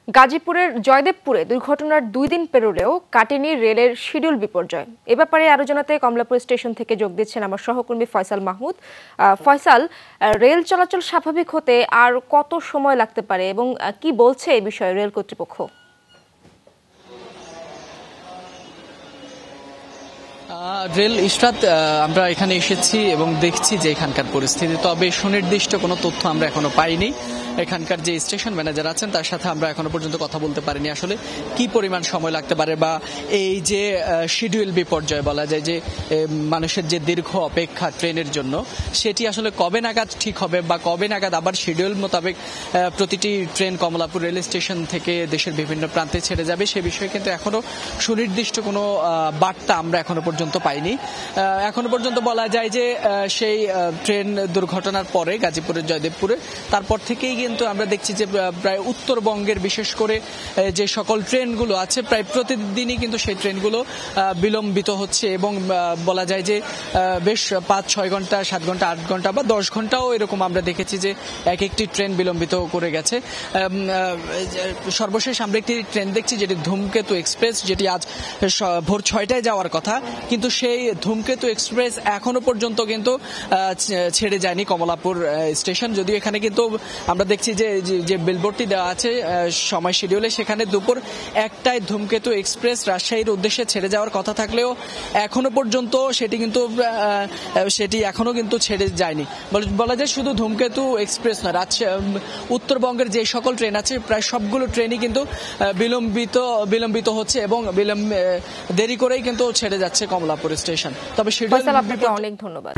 গাজীপুরের জয়দেবপুরে দুর্ঘটনার 2 দিন পেরোলেও কাটেনি রেলের শিডিউল বিপর্যয়। এ ব্যাপারে আরো জানাতে কমলাপুর স্টেশন থেকে যোগ দিচ্ছেন আমার সহকর্মী ফয়সাল মাহমুদ। ফয়সাল, রেল চলাচল স্বাভাবিক হতে আর কত সময় লাগতে পারে এবং কি বলছে এই বিষয়ে রেল কর্তৃপক্ষ? রেল ইশরাত, আমরা এখানে এসেছি এবং দেখছি যে এখানকার পরিস্থিতি, তবে সুনির্দিষ্ট কোনো তথ্য আমরা এখনো পাইনি। এখানকার যে স্টেশন ম্যানেজার আছেন তার সাথে আমরা এখনো পর্যন্ত কথা বলতে পারিনি আসলে কি পরিমাণ সময় লাগতে পারে, বা এই যে শিডিউল বিপর্যয় বলা যায় যে মানুষের যে দীর্ঘ অপেক্ষা ট্রেনের জন্য, সেটি আসলে কবে নাগাদ ঠিক হবে বা কবে নাগাদ আবার শিডিউল মোতাবেক প্রতিটি ট্রেন কমলাপুর রেল স্টেশন থেকে দেশের বিভিন্ন প্রান্তে ছেড়ে যাবে, সে বিষয়ে কিন্তু এখনো সুনির্দিষ্ট কোনো বার্তা আমরা এখনো পর্যন্ত পাইনি। এখনো পর্যন্ত বলা যায় যে সেই ট্রেন দুর্ঘটনার পরে গাজীপুরের জয়দেবপুরে তারপর থেকেই কিন্তু আমরা দেখছি যে প্রায় উত্তরবঙ্গের বিশেষ করে যে সকল ট্রেনগুলো আছে প্রায় প্রতিদিনই কিন্তু সেই ট্রেনগুলো বিলম্বিত হচ্ছে এবং বলা যায় যে বেশ 5-6 ঘন্টা, 7 ঘন্টা, 8 ঘন্টা বা 10 ঘন্টাও এরকম আমরা দেখেছি যে এক একটি ট্রেন বিলম্বিত করে গেছে। সর্বশেষ আমরা একটি ট্রেন দেখছি যেটি ধূমকেতু এক্সপ্রেস, যেটি আজ ভোর 6টায় যাওয়ার কথা, কিন্তু সেই ধূমকেতু এক্সপ্রেস এখনো পর্যন্ত কিন্তু ছেড়ে যায়নি কমলাপুর স্টেশন। যদিও এখানে কিন্তু আমরা দেখছি যে বিলবোর্ডটি দেওয়া আছে সময় শিডিউলে, সেখানে দুপুর 1টায় ধূমকেতু এক্সপ্রেস রাজশাহীর উদ্দেশ্যে ছেড়ে যাওয়ার কথা থাকলেও এখনো পর্যন্ত সেটি এখনো কিন্তু ছেড়ে যায়নি। বলা যায় শুধু ধূমকেতু এক্সপ্রেস নয়, উত্তরবঙ্গের যে সকল ট্রেন আছে প্রায় সবগুলো ট্রেনই কিন্তু বিলম্বিত হচ্ছে এবং দেরি করেই কিন্তু ছেড়ে যাচ্ছে কমলাপুর স্টেশন। তবে আপনাকে অনেক ধন্যবাদ।